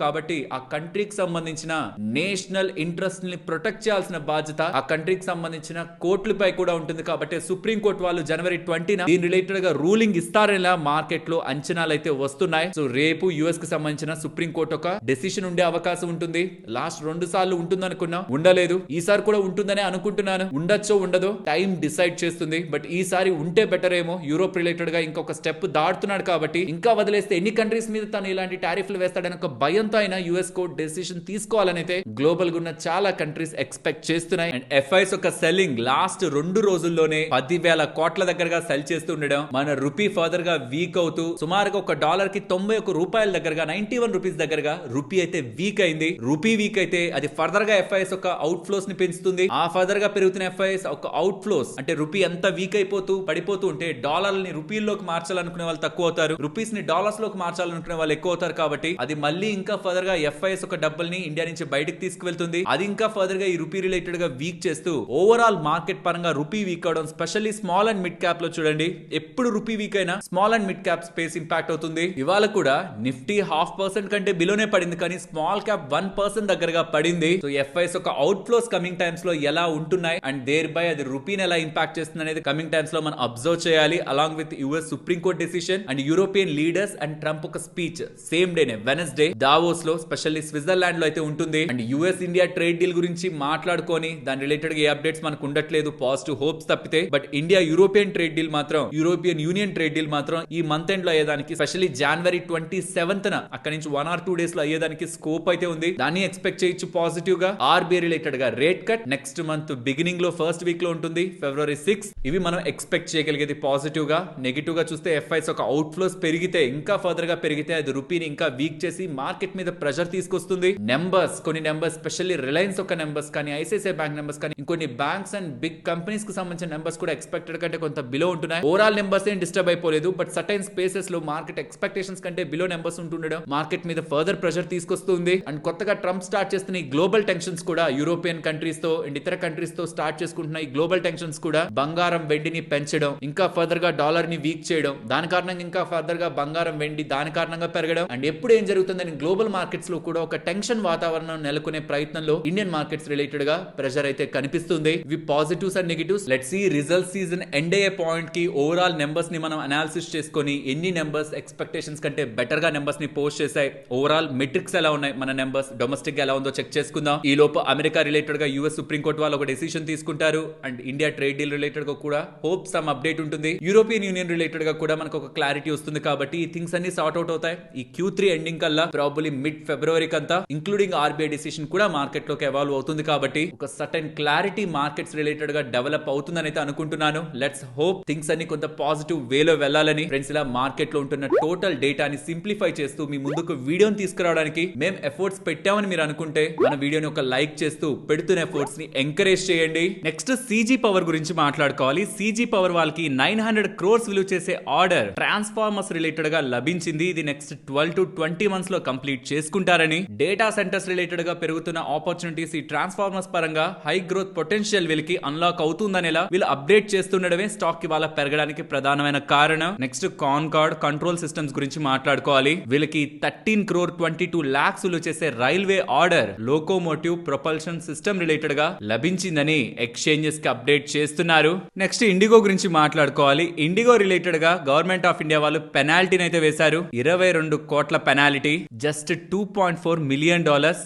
కాబట్టి ఆ కంట్రీకి సంబంధించిన నేషనల్ ఇంట్రెస్ట్ ని ప్రొటెక్ట్ చేయాల్సిన బాధ్యత ఆ కంట్రీకి సంబంధించిన కోర్టులపై కూడా ఉంటుంది. కాబట్టి సుప్రీం కోర్టు వాళ్ళు జనవరి 20న దీని రిలేటెడ్ గా రూలింగ్ ఇస్తారనేలా మార్కెట్ లో అంచనాలు అయితే వస్తున్నాయి. సో రేపు యుఎస్ కి సంబంధించిన సుప్రీం కోర్టు ఒక డెసిషన్ ఉండే అవకాశం ఉంటుంది. లాస్ట్ 2 సార్లు ఉంటుంది అనుకున్నా, ఉండలేదు. ఈసారి కూడా ఉంటుందని అనుకుంటున్నాను. ఉండొచ్చో ఉండదో టైం డిసైడ్ చేస్తుంది. బట్ ఈసారి ఉంటే బెటర్ ఏమో. యూరోప్ రిలేటెడ్ గా ఇంకొక స్టెప్ దాటుతున్నాడు కాబట్టి, ఇంకా వదిలేస్తే ఎన్ని కంట్రీస్ మీద తను ఇలాంటి టారిఫ్లు వేస్తాడని ఒక భయంతో అయినా యుఎస్ కోర్ట్ డెసిషన్ తీసుకోవాలని అయితే గ్లోబల్ గా ఉన్న చాలా కంట్రీస్ ఎక్స్పెక్ట్ చేస్తున్నాయి. అండ్ ఎఫ్ఐస్ ఒక సెల్లింగ్ లాస్ట్ 2 రోజుల్లోనే 10,000 కోట్ల దగ్గరగా సెల్ చేస్తూ ఉండడం, మన రూపీ ఫర్దర్ గా వీక్ అవుతూ సుమారుగా ఒక డాలర్ కి 91 రూపాయల దగ్గరగా 91 రూపీస్ దగ్గరగా రూపీ అయితే వీక్ అయింది. రూపీ వీక్ అయితే అది ఫర్దర్ గా ఎఫ్ఐఎస్ ఒక అవుట్ ఫ్లోస్ ని పెంచుతుంది. ఆ ఫర్దర్ గా పెరుగుతున్న ఎఫ్ఐఎస్ ఒక అవుట్ ఫ్లోస్ అంటే రూపీ ఎంత వీక్ అయిపోతూ పడిపోతూ ఉంటే డాలర్ని రూపీల్లోకి మార్చాలనుకునే వాళ్ళు తక్కువ అవుతారు, రూపీస్ ని డాలర్స్ లోకి మార్చాలనుకునే వాళ్ళు ఎక్కువ అవుతారు. కాబట్టి అది మళ్ళీ ఇంకా ఫర్దర్ గా ఎఫ్ఐఎస్ ఒక డబ్బుల్ని ఇండియా నుంచి బయటకు తీసుకువెళ్తుంది. అది ఇంకా ఫర్దర్ గా ఈ రూపీ రిలేటెడ్ గా వీక్ చేస్తూ ఓవరాల్ మార్కెట్ పరంగా రూపీ వీక్ అవడం, specially small and mid cap లో చూడండి, ఎప్పుడు రూపీ వీక్ అయినా small and mid cap space impact అవుతుంది. ఇవాళ కూడా నిఫ్టీ 0.5% కంటే బిలోనే పడింది, కానీ స్మాల్ క్యాప్ 1% దగ్గరగా పడింది. సో ఎఫ్ఐఎస్ ఒక అవుట్ ఫ్లోస్ కమింగ్ టైమ్స్ లో ఎలా ఉంటున్నాయి అండ్ దేర్ బై అది రూపీని ఎలా ఇంపాక్ట్ చేస్తుంది అనేది కమింగ్ టైమ్స్ లో మనం అబ్జర్వ్ చేయాలి. Along with US supreme court decision and European leaders and Trump ఒక స్పీచ్ సేమ్ డేనే వెనస్డే దావోస్ లో, స్పెషల్లీ స్విట్జర్లాండ్ లో అయితే ఉంటుంది. And US India trade deal గురించి మాట్లాడుకొని దాని రిలేటెడ్ గా ఏ అప్డేట్స్ మనకు ఉండట్లేదు, పాజిటివ్ హోప్స్ తప్పితే. But India European trade deal మాత్రం, యూరోపియన్ యూనియన్ ట్రేడ్ డీల్ మాత్రం ఈ మంత్ ఎండ్ లో అయ్యేదానికి, స్పెషల్లీ జనవరి 27న అక్కడి నుంచి 1 or 2 days లో అయ్యేదానికి స్కోప్ అయితే ఉంది. దాన్ని ఎక్స్పెక్ట్ చేయొచ్చు పాజిటివ్ గా. ఆర్బీఐ రిలేటెడ్ గా rate cut next month beginning లో ఫస్ట్ వీక్ లో ఉంటుంది, February 6. ఇవి మనం ఎక్స్పెక్ట్ చేయగలిగేది పాజిటివ్ గా. నెగిటివ్ గా చూస్తే ఎఫ్ఐస్ ఒక అవుట్ ఫ్లోస్ పెరిగితే, ఇంకా ఫర్దర్ గా పెరిగితే అది రూపీని ఇంకా వీక్ చేసి మార్కెట్ మీద ప్రెషర్ తీసుకొస్తుంది. తీసుకొస్తుంది. నెంబర్స్, కొన్ని నెంబర్స్ స్పెషల్లీ రిలయన్స్ ఒక నెంబర్స్ కానీ, ఐసిఐసిఐ బ్యాంక్ నెంబర్స్ కానీ, ఇంకొన్ని బ్యాంక్స్ అండ్ బిగ్ కంపెనీస్ కి సంబంధించిన నెంబర్స్ కూడా ఎక్స్పెక్టెడ్ కంటే కొంత బిలో ఉంటున్నాయి. ఓవరాల్ నెంబర్స్ ఏం డిస్టర్బ్ అయిపోలేదు, బట్ సర్టైన్ స్పేసెస్ లో మార్కెట్ ఎక్స్పెక్టేషన్స్ కంటే బిలో నెంబర్స్ ఉంటుండడం మార్కెట్ మీద ఫర్దర్ ప్రెషర్ తీసుకొస్తుంది. అండ్ కొత్తగా ట్రంప్ స్టార్ట్ చేస్తున్న ఈ గ్లోబల్ టెన్షన్స్ కూడా యూరోపియన్ కంట్రీస్ తో అండ్ ఇతర కంట్రీస్ తో స్టార్ట్ చేసుకుంటున్న ఈ గ్లోబల్ టెన్షన్స్ కూడా బంగారం వెండిని పెంచడం, ఇంకా ఫర్దర్ గా డాలర్ ని వీక్ చేయడం, దాని కారణంగా ఇంకా ఫర్దర్ గా బంగారం వెండి దాని కారణంగా పెరగడం, అండ్ ఎప్పుడు ఏం జరుగుతుందని గ్లోబల్ మార్కెట్స్ లో కూడా ఒక టెన్షన్ వాతావరణం నెలకొనే ప్రయత్నంలో ఇండియన్ మార్కెట్స్ రిలేటెడ్ గా ప్రెషర్ అయితే కనిపిస్తుంది. ఇవి positives and negatives. Let's see result season end అయ్యే పాయింట్ కి ఓవరాల్ నెంబర్స్ ని మనం అనాలిసిస్ చేసుకొని ఎన్ని నెంబర్స్ ఎక్స్పెక్టేషన్స్ కంటే బెటర్ గా నెంబర్స్ ని పోస్ట్ చేశాయి, ఓవరాల్ మెట్రిక్స్ ఎలా ఉన్నాయి, మన నెంబర్స్ డొమెస్టిక్ గా ఎలా ఉందో చెక్ చేసుకుందాం. ఈ లోపు అమెరికా రిలేటెడ్ గా యూఎస్ సుప్రీం కోర్టు వాళ్ళు ఒక డెసిషన్ తీసుకుంటారు. And India trade deal related గా కూడా హోప్ సమ్ అప్డేట్ ఉంటుంది. యూరోపియన్ యూనియన్ రిలేటెడ్ గా కూడా మనకు ఒక క్లారిటీ వస్తుంది. కాబట్టి ఈ థింగ్స్ అన్ని సార్ట్ అవుట్ అవుతాయి. ఈ Q3 ఎండింగ్ కల్లా ప్రాబబ్లీ మిడ్ ఫిబ్రవరి కంతా ఇంక్లూడింగ్ ఆర్బీఐ డెసిషన్ కూడా మార్కెట్ లోకి ఎవాల్వ్ అవుతుంది. కాబట్టి ఒక సర్టెన్ క్లారిటీ మార్కెట్స్ రిలేటెడ్ గా డెవలప్ అవుతుందని అయితే అనుకుంటున్నాను. లెట్స్ హోప్ థింగ్స్ అన్ని కొంత పాజిటివ్ వేలో వెళ్ళాలని. ఫ్రెండ్స్, ఇలా మార్కెట్ లో ఉంటున్న టోటల్ డేటాని సింప్లిఫై చేస్తూ మీ ముందుకు వీడియోని తీసుకురావడానికి మేము ఎఫర్ట్స్ పెట్టామని మీరు అనుకుంటే మన వీడియోని ఒక లైక్ చేస్తూ పెడుతున్న ఎఫర్ట్స్ ని ఎంకరేజ్ చేయండి. నెక్స్ట్ CG పవర్ గురించి మాట్లాడుకోవాలి. CG పవర్ వాళ్ళకి 900 crores విలువ చేసే ఆర్డర్ ట్రాన్స్ఫార్మర్స్ రిలేటెడ్ గా లభించింది. ఇది నెక్స్ట్ 12 to 20 months లో కంప్లీట్ చేసుకుంటారని, డేటా సెంటర్స్ రిలేటెడ్ గా పెరుగుతున్న ఆపర్చునిటీస్ ఈ ట్రాన్స్ఫార్మర్స్ పరంగా హై గ్రోత్ పొటెన్షియల్ వీళ్ళకి అన్లాక్ అవుతుందనేలా వీళ్ళు అప్డేట్ చేస్తుండడమే స్టాక్ ఇవాళ పెరగడానికి ప్రధానమైన కారణం. నెక్స్ట్ కాన్కార్డ్ కంట్రోల్ సిస్టమ్స్ గురించి మాట్లాడుకోవాలి. వీళ్ళకి 13 crore 22 lakhs విలువ చేసే railway order locomotive propulsion system related గా లభించిందని ఎక్స్చేంజెస్ కి అప్డేట్ చేస్తున్నారు. నెక్స్ట్ ఇండిగో గురించి మాట్లాడుకోవాలి. ఇండిగో రిలేటెడ్ గా గవర్నమెంట్ ఆఫ్ ఇండియా వాళ్ళు పెనాల్టీని అయితే వేశారు. 22 కోట్ల పెనాల్టీ, జస్ట్ $2.4 million.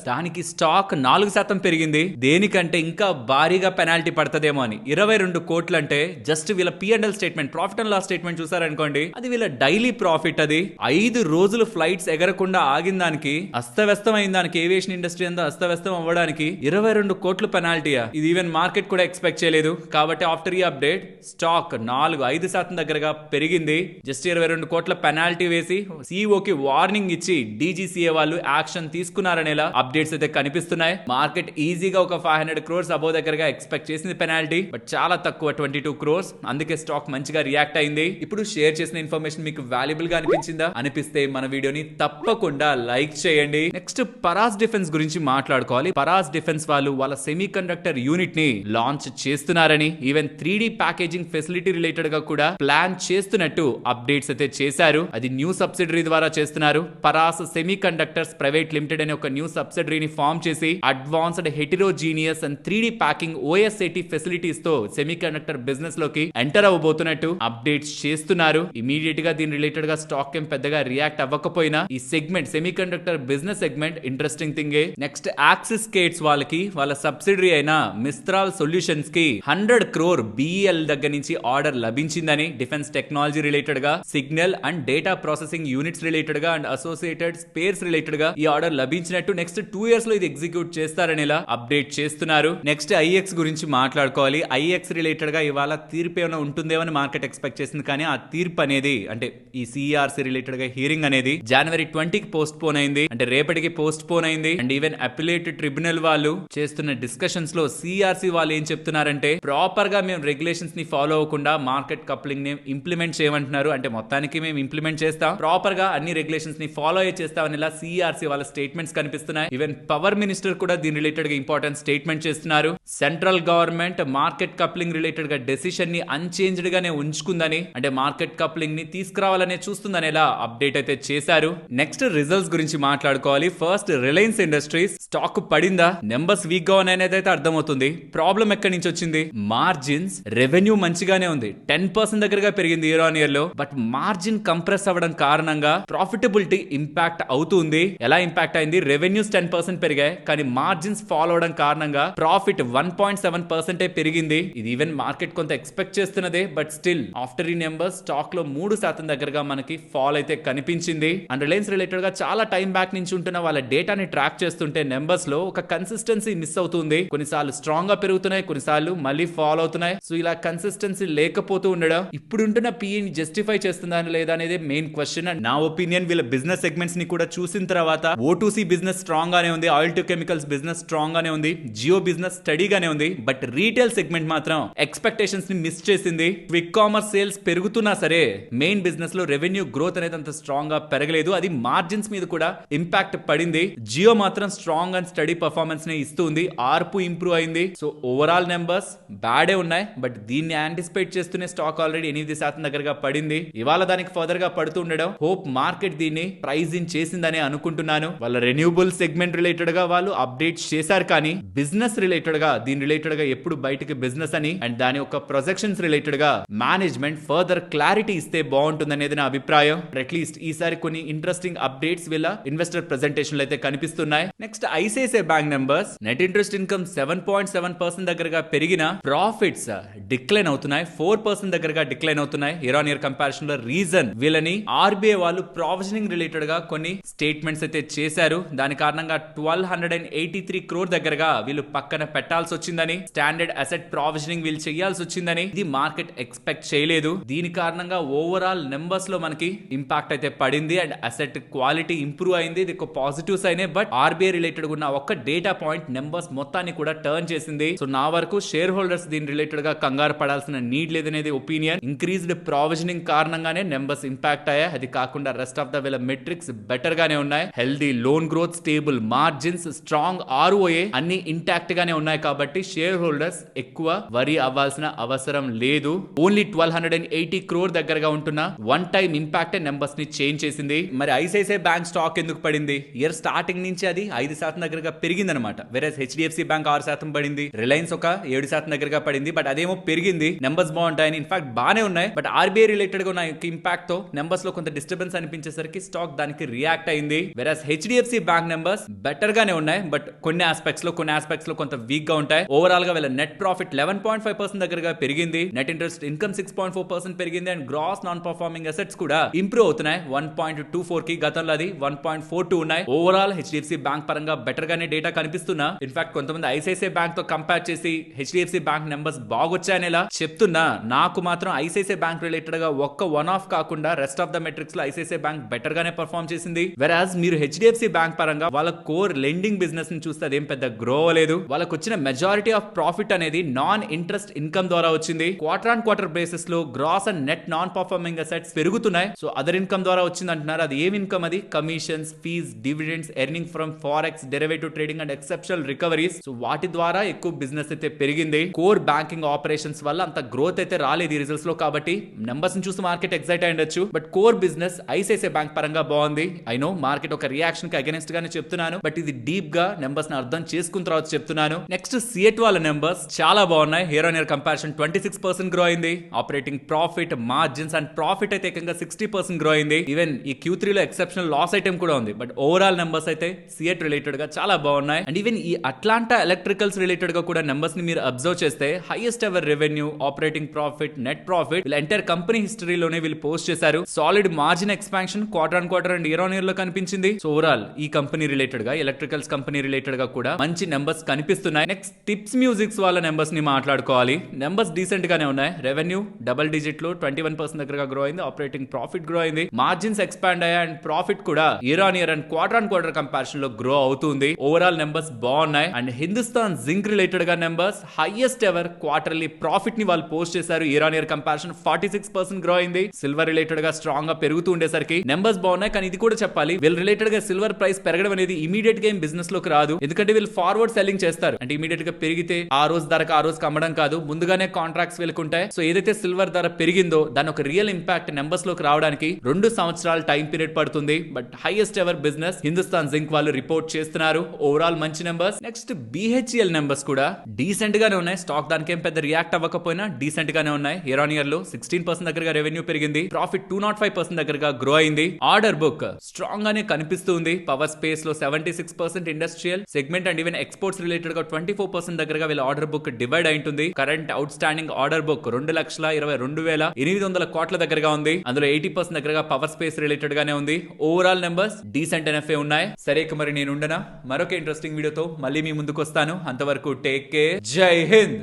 దానికి స్టాక్ 4% పెరిగింది. దేనికంటే ఇంకా భారీగా పెనాల్టీ పడుతుందేమో అని. 22 కోట్లు అంటే జస్ట్ వీళ్ళ P&L statement, profit and loss statement చూసారనుకోండి, అది వీళ్ళ డైలీ ప్రాఫిట్. అది 5 రోజులు ఫ్లైట్స్ ఎగరకుండా ఆగిన దానికి, అస్తవ్యస్తం అయిన దానికి, ఏవియేషన్ ఇండస్ట్రీ అంతా అస్తవ్యస్తం అవ్వడానికి 22 కోట్లు పెనాల్టీయా? ఇది ఈవెన్ మార్కెట్ కూడా ఎక్స్పెక్ట్ చేయలేదు. కాబట్టి ఆఫ్టర్ ఈ అప్డేట్ స్టాక్ 5% దగ్గరగా పెరిగింది. జస్ట్ 22 కోట్ల పెనాల్టీ వేసి సిఇఓకి వార్నింగ్ ఇచ్చి DGCA వాళ్ళు యాక్షన్ తీసుకున్నారనేలా అప్డేట్స్ అయితే కనిపిస్తున్నాయి. మార్కెట్ ఈజీగా ఒక 500 crores అబో దగ్గరగా ఎక్స్పెక్ట్ చేసింది పెనాల్టీ, బట్ చాలా తక్కువ 22 crores. అందుకే స్టాక్ మంచిగా రియాక్ట్ అయింది. ఇప్పుడు షేర్ చేసిన ఇన్ఫర్మేషన్ మీకు వాల్యుబుల్ గా అనిపించిందా? అనిపిస్తే మన వీడియోని తప్పకుండా లైక్ చేయండి. నెక్స్ట్ పరాస్ డిఫెన్స్ గురించి మాట్లాడుకోవాలి. పరాస్ డిఫెన్స్ వాళ్ళు వాళ్ళ సెమీ కండక్టర్ యూనిట్ ని లాంచ్ చేస్తున్నారని, even 3D packaging facility related గా కూడా ప్లాన్ చేస్తున్నట్టు అప్డేట్స్ అయితే చేశారు. అది న్యూ సబ్సిడరీ ద్వారా చేస్తున్నారు. Paras semi conductors private limited అనే ఒక న్యూ సబ్సిడరీని ఫామ్ చేసి advanced heterogeneous and 3D packing OSAT facilities తో సెమీ కండక్టర్ బిజినెస్ లోకి ఎంటర్ అవ్వబోతున్నట్టు అప్డేట్స్ చేస్తున్నారు. ఇమీడియట్ గా దీని రిలేటెడ్ గా స్టాక్ ఏం పెద్దగా రియాక్ట్ అవ్వకపోయినా ఈ segment semi conductor business segment interesting thing. Next Axiscades వాళ్ళకి వాళ్ళ సబ్సిడరీ అయిన మిస్త్రాల్ సొల్యూషన్స్ కి 100 crore BEL దగ్గర నుంచి ఆర్డర్ లభించిందని, డిఫెన్స్ టెక్నాలజీ రిలేటెడ్ గా, signal and data processing units related గా అండ్ అసోసియేటెడ్ స్పేర్స్ రిలేటెడ్ గా ఈ ఆర్డర్ లభించినట్టు నెక్స్ట్ 2 years లో ఇది ఎగ్జిక్యూట్ చేస్తారనేలా అప్డేట్ చేస్తున్నారు. నెక్స్ట్ IX గురించి మాట్లాడుకోవాలి. IX రిలేటెడ్ గా ఇవాళ తీర్పు ఏమైనా ఉంటుందేమని మార్కెట్ ఎక్స్పెక్ట్ చేసింది, కానీ ఆ తీర్పు అనేది అంటే ఈ CERC రిలేటెడ్ గా హియరింగ్ అనేది January 20కి పోస్ట్ పోన్ అయింది. అంటే రేపటికి పోస్ట్ పోన్ అయింది. అండ్ ఈవెన్ అపిలేట్ ట్రిబ్యునల్ వాళ్ళు చేస్తున్న డిస్కషన్స్ లో CERC వాళ్ళు ఏం చెప్తున్నారంటే, ప్రాపర్ గా మేము రెగ్యులేషన్స్ ని ఫాలో అవ్వకుండా మార్కెట్ కప్లింగ్ ని ఇంప్లిమెంట్ చేయమంటున్నారు. అంటే మొత్తానికి మేము ఇంప్లిమెంట్ చేస్తాం, ప్రాపర్ గా అన్ని రెగ్యులేషన్స్ ని ఫాలో అయ్యి చేస్తామని CERC వాళ్ళ స్టేట్మెంట్స్ కనిపిస్తున్నాయి. ఈవెన్ పవర్ మినిస్టర్ కూడా దీని రిలేటెడ్ గా ఇంపార్టెంట్ స్టేట్మెంట్ చేస్తున్నారు. Central government market coupling related గా డెసిషన్ ని అన్చేంజ్డ్ గానే ఉంచుకుందని, అంటే మార్కెట్ కప్లింగ్ ని తీసుకురావాలనే చూస్తుందనేలా అప్డేట్ అయితే చేశారు. నెక్స్ట్ రిజల్ట్స్ గురించి మాట్లాడుకోవాలి. ఫస్ట్ రిలయన్స్ ఇండస్ట్రీస్ స్టాక్ పడిందా? నెంబర్స్ వీక్ గా ఉన్నాయనేది అయితే అర్థమవుతుంది. ప్రాబ్లం ఎక్కడి నుంచి వచ్చింది? మార్జిన్స్, రెవెన్యూ మంచిగానే ఉంది, 10% దగ్గరగా పెరిగింది ఇయర్ ఆన్ ఇయర్ లో. బట్ మార్జిన్ కంప్రెస్ అవ్వడం కారణంగా ప్రాఫిటబిలిటీ ఇంపాక్ట్ అవుతుంది. ఎలా ఇంపాక్ట్ అయింది? రెవెన్యూస్ 10% పెరిగాయి, కానీ మార్జిన్స్ ఫాల్ అవడం కారణంగా ప్రాఫిట్ 1.7% పెరిగింది. ఇది ఈవెన్ మార్కెట్ కొంత ఎక్స్పెక్ట్ చేస్తున్నదే, బట్ స్టిల్ ఆఫ్టర్ ఈ నెంబర్స్ స్టాక్ లో 3% దగ్గరగా మనకి ఫాల్ అయితే కనిపించింది. అండ్ రిలయన్స్ రిలేటెడ్ గా చాలా టైం బ్యాక్ నుంచి ఉంటున్న వాళ్ళ డేటాని ట్రాక్ చేస్తుంటే నెంబర్స్ లో ఒక కన్సిస్టెన్సీ మిస్ అవుతుంది. కొన్నిసార్లు స్ట్రాంగ్ గా పెరుగుతున్నాయి, కొన్నిసార్లు మళ్ళీ ఫాల్ అవుతున్నాయి. సో ఇలా కన్సిస్టెన్సీ లేకపోతూ ఉండడం ఇప్పుడుంటున్న PE జస్టిఫై చేస్తుందా లేదా అనేది మెయిన్ క్వశ్చన్. అండ్ నా ఒపీనియన్ వీళ్ళ బిజినెస్ సెగ్మెంట్స్ ని కూడా చూసిన తర్వాత O2C బిజినెస్ స్ట్రాంగ్ గానే ఉంది, oil to chemicals business strong గానే ఉంది, జియో బిజినెస్ స్టడీగానే ఉంది. బట్ రీటైల్ సెగ్మెంట్ మాత్రం ఎక్స్పెక్టేషన్స్ ని మిస్ చేసింది. క్విక్ కామర్స్ సేల్స్ పెరుగుతున్నా సరే మెయిన్ బిజినెస్ లో రెవెన్యూ గ్రోత్ అనేది అంత స్ట్రాంగ్ గా పెరగలేదు. అది మార్జిన్స్ మీద కూడా ఇంపాక్ట్ పడింది. జియో మాత్రం స్ట్రాంగ్ అండ్ స్టడీ పర్ఫార్మెన్స్ ని ఇస్తుంది. ఆర్పు ఇంప్రూవ్ అయింది. సో ఓవరాల్ నెంబర్స్ బ్యాడే ఉన్నాయి. బట్ దీన్ని యాంటిసిపేట్ చేస్తూనే స్టాక్ ఆల్రెడీ 8% దగ్గరగా పడింది. ఇవాళ దానికి ఫర్దర్ గా పడుతూ ఉండడం హోప్ మార్కెట్ దీన్ని ప్రైజింగ్ చేసిందని అనుకుంటున్నాను. వాళ్ళ రెన్యూబుల్ సెగ్మెంట్ రిలేటెడ్ గా వాళ్ళు అప్డేట్స్ చేశారు, కానీ బిజినెస్ రిలేటెడ్ గా దీని రిలేటెడ్ గా ఎప్పుడు బయటకి బిజినెస్ అని అండ్ దాని యొక్క ప్రొజెక్షన్స్ రిలేటెడ్ గా మేనేజ్మెంట్ ఫర్దర్ క్లారిటీ ఇస్తే బాగుంటుంది అనేది నా అభిప్రాయం. అట్లీస్ట్ ఈసారి కొన్ని ఇంట్రెస్టింగ్ అప్డేట్స్ వీళ్ళ ఇన్వెస్టర్ ప్రెజెంటేషన్ అయితే కనిపిస్తున్నాయి. Next ICICI bank numbers. Net interest income 7.7% దగ్గరగా పెరిగిన ప్రాఫిట్స్ డిక్లైన్ అవుతున్నాయి. 4% దగ్గరగా డిక్లైన్ అవుతున్నాయి ఇయర్ ఆన్ ఇయర్ కంపారిజన్ లో. రీజన్ వీళ్ళని ఆర్బీఐ వాళ్ళు ప్రావిజనింగ్ రిలేటెడ్ గా కొన్ని స్టేట్మెంట్స్ అయితే చేశారు. దాని కారణంగా 1283 crore దగ్గరగా వీళ్ళు పక్కన పెట్టాల్సి వచ్చిందని, స్టాండర్డ్ అసెట్ ప్రావిజనింగ్ వీళ్ళు చేయాల్సి వచ్చిందని ఇది మార్కెట్ ఎక్స్పెక్ట్ చేయలేదు. దీని కారణంగా ఓవరాల్ నెంబర్స్ లో మనకి ఇంపాక్ట్ అయితే పడింది అండ్ అసెట్ క్వాలిటీ ఇంప్రూవ్ అయింది. ఇది ఒక పాజిటివ్స్ అయినాయి. బట్ ఆర్బీఐ రిలేటెడ్ ఉన్న ఒక్క డేటా పాయింట్ నెంబర్స్ మొత్తాన్ని కూడా టర్న్ చేసింది. సో నా వరకు షేర్ హోల్డర్స్ దీని రిలేటెడ్ గా కంగారు పడాల్సిన నీడ్ లేదనేది ఒపీనియన్. ఇంక్రీజ్డ్ ప్రావిజనింగ్ కారణంగానే నెంబర్స్ ఇంపాక్ట్ అయ్యాయి. అది కాకుండా రెస్ట్ ఆఫ్ ద వీళ్ళ మెట్రిక్స్ బెటర్ గానే ఉన్నాయి. Healthy loan growth, stable margins, strong ROA అన్ని ఇంటాక్ట్ గానే ఉన్నాయి. కాబట్టి షేర్ హోల్డర్స్ ఎక్కువ వరీ అవ్వాల్సిన అవసరం లేదు. ఓన్లీ 1280 crore దగ్గరగా ఉంటున్న వన్ టైం ఇంపాక్ట్ నెంబర్స్ ని చేంజ్ చేసింది. మరి ఐసిఐసిఐ బ్యాంక్ స్టాక్ ఎందుకు పడింది? ఇయర్ స్టార్టింగ్ నుంచి అది 5% దగ్గరగా పెరిగింది అనమాట. వేరే హెచ్డిఎఫ్సి బ్యాంక్ 6% పడింది, రిలయన్స్ ఒక 7% దగ్గరగా పడింది. బట్ అదేమో పెరిగింది, నెంబర్స్ బాగుంటాయని. ఇన్ఫాక్ట్ బానే ఉన్నాయి. బట్ ఆర్బీఐ రిలేటెడ్ గా ఉన్న ఇంపాక్ట్ తో నెంబర్స్ లో కొంత డిస్టర్బెన్స్ అనిపించేసరికి స్టాక్ దానికి రియాక్ట్ అయింది. వేరే హెచ్డిఎఫ్సి బ్యాంక్ నెంబర్స్ బెటర్ గానే ఉన్నాయి. బట్ కొన్ని ఆస్పెక్ట్స్ లో కొంత వీక్ గా ఉంటాయి. ఓవరాల్ గా వీళ్ళ నెట్ ప్రాఫిట్ 11.5% దగ్గరగా పెరిగింది. నెట్ ఇంట్రెస్ట్ ఇన్కమ్ 6.4% పెరిగింది. And gross non performing assets కూడా ఇంప్రూవ్ అవుతున్నాయి. 1.24 కి గతంలో అది 1.42 ఉన్నాయి. ఓవరాల్ హెచ్డిఎఫ్సి బ్యాంక్ పరంగా బెటర్ గానే డేటా కనిపిస్తున్నా. ఇన్ఫాక్ట్ కొంతమంది ఐసిఐసిఐ బ్యాంక్ తో కంపేర్ చేసి హెచ్డిఎఫ్సి బ్యాంక్ నెంబర్స్ బాగొచ్చాయనేలా చెప్తున్నా. నాకు మాత్రం ఐసిఐసిఐ బ్యాంక్ రిలేటెడ్ గా ఒక్క వన్ ఆఫ్ కాకుండా రెస్ట్ ఆఫ్ ద మెట్రిక్స్ లో ఐసిఐసిఐ బ్యాంక్ బెటర్ గానే పర్ఫార్మ్ చేసింది. వెరాజ్ మీరు హెచ్డిఎఫ్సి బ్యాంక్ పరంగా వాళ్ళ కోర్ లెండింగ్ బిజినెస్ ని చూస్తే అదేం పెద్ద గ్రో అవ్వలేదు. వాళ్ళకు వచ్చిన మెజారిటీ ఆఫ్ ప్రాఫిట్ అనేది నాన్ ఇంట్రెస్ట్ ఇన్కమ్ ద్వారా వచ్చింది. క్వార్టర్ ఆన్ క్వార్టర్ బేసిస్ లో gross and net non performing assets పెరుగుతున్నాయి. సో అదర్ ఇన్కమ్ ద్వారా వచ్చింది అంటున్నారు. అది ఏం ఇన్కమ్? అది commissions, fees, dividends, earning from forex, derivative trading and exceptional recoveries. So వాటి ద్వారా ఎక్కువ బిజినెస్ అయితే పెరిగింది. కోర్ బ్యాంకింగ్ ఆపరేషన్స్ వల్ల అంత గ్రోత్ అయితే రాలేదు ఈ రిజల్ట్స్ లో. కాబట్టి నెంబర్స్ ని చూసి మార్కెట్ ఎక్సైట్ అయ్యొచ్చు. But core business ICICI bank పరంగా బాగుంది. ఐ నో మార్కెట్ ఒక రియాక్షన్ కి అగైనెస్ట్ గానే చెప్తున్నాను. బట్ ఇది డీప్ గా నెంబర్స్ ని అర్థం చేసుకున్న తర్వాత చెప్తున్నాను. నెక్స్ట్ సిఎట్ వాళ్ళ నెంబర్స్ చాలా బాగున్నాయి. Year on year comparison 26% grow అయింది. Operating profit, margins and profit అయితే ఏకంగా 60% గ్రో అయింది. ఈవెన్ ఈ Q3 లో ఎక్సెప్షనల్ లాస్ ఐటమ్ కూడా ఉంది. బట్ ఓవరాల్ నెంబర్స్ అయితే సిఎట్ రిలేటెడ్ గా చాలా బాగున్నాయి. అండ్ ఈవెన్ ఈ అట్లాంటా ఎలక్ట్రికల్స్ రిలేటెడ్ గా కూడా నెంబర్స్ ని మీరు అబ్జర్వ్ చేస్తే highest ever revenue, operating profit, net profit వీళ్ళ ఎంటైర్ కంపెనీ హిస్టరీలోనే వీళ్ళు పోస్ట్ చేశారు. Solid margin expansion quarter on quarter and year on year లో కనిపించింది. సో ఓవరాల్ ఈ కంపెనీ రిలేటెడ్ గా, ఎలక్ట్రికల్స్ కంపెనీ రిలేటెడ్ గా కూడా మంచి నెంబర్స్ కనిపిస్తున్నాయి. నెక్స్ట్ టిప్స్ మ్యూజిక్స్ వాళ్ళ నెంబర్స్ ని మాట్లాడుకోవాలి. నెంబర్స్ డీసెంట్ గానే ఉన్నాయి. రెవెన్యూ డబుల్ డిజిట్ లో 21% దగ్గరగా గ్రో అయింది. ఆపరేటింగ్ ప్రాఫిట్ గ్రో అయింది. మార్జిన్స్ ఎక్స్పాండ్ అయ్యాయి అండ్ ప్రాఫిట్ కూడా year on year and quarter on quarter comparison లో గ్రో అవుతుంది. ఓవరాల్ నెంబర్స్ బాగున్నాయి. అండ్ హిందుస్థాన్ జింక్ రిలేటెడ్ గా numbers highest ever quarterly profit ని వాళ్ళు పోస్ట్ చేశారు. Year on year comparison 46% grow అయింది. సిల్వర్ రిలేటెడ్ గా స్ట్రాంగ్ గా పెరుగుతూ ఉండేసరికి నెంబర్స్ బాగున్నాయి. కానీ ఇది కూడా చెప్పాలి, వీళ్ళు రిలేటెడ్ గా సిల్వర్ ప్రైస్ పెరగడం అనేది ఇమీడియట్ గా బిజినెస్ లోకి రాదు. ఎందుకంటే వీళ్ళు ఫార్వర్డ్ సెల్లింగ్ చేస్తారు. అంటే ఇమీడియట్ గా పెరిగితే ఆ రోజు ధరకు ఆ రోజు అమ్మడం కాదు, ముందుగానే కాంట్రాక్ట్స్ వెళ్ళుకుంటాయి. సో ఏదైతే సిల్వర్ ధర పెరిగిందో దాని ఒక రియల్ ఇంపాక్ట్ నెంబర్స్ లోకి రావడానికి 2 సంవత్సరాల టైం పీరియడ్ పడుతుంది. But highest ever business Hindustan zinc వాళ్ళు రిపోర్ట్ చేస్తున్నారు. ఓవరాల్ మంచి నెంబర్స్. నెక్స్ట్ బిహెచ్ఎల్ నెంబర్స్ కూడా డీసెంట్ గానే ఉన్నాయి. స్టాక్ దానికి ఏం పెద్ద రియాక్ట్ అవ్వకపోయినా డీసెంట్ గానే ఉన్నాయి. ఇయర్ ఆన్ ఇయర్ లో 16% దగ్గరగా రెవెన్యూ పెరిగింది. ప్రాఫిట్ 205% దగ్గరగా గ్రో అయింది. ఆర్డర్ బుక్ స్ట్రాంగ్ గానే కనిపిస్తుంది. పవర్ స్పేస్ లో 76%, industrial segment and even exports related గా 24% దగ్గరగా వీళ్ళ ఆర్డర్ బుక్ డివైడ్ అయింటుంది. Current outstanding order book 2,22,800 కోట్ల దగ్గరగా ఉంది. అందులో 80% దగ్గరగా పవర్ స్పేస్ రిలేటెడ్ గానే ఉంది. ఓవరాల్ నెంబర్స్ డీసెంట్ ఎన్ఎఫ్ఏ ఉన్నాయి. సరే మరి నేను ఉండనా, మరొక ఇంట్రెస్టింగ్ వీడియోతో మళ్ళీ మీ ముందుకు వస్తాను. అంతవరకు టేక్ కేర్. జై హింద్.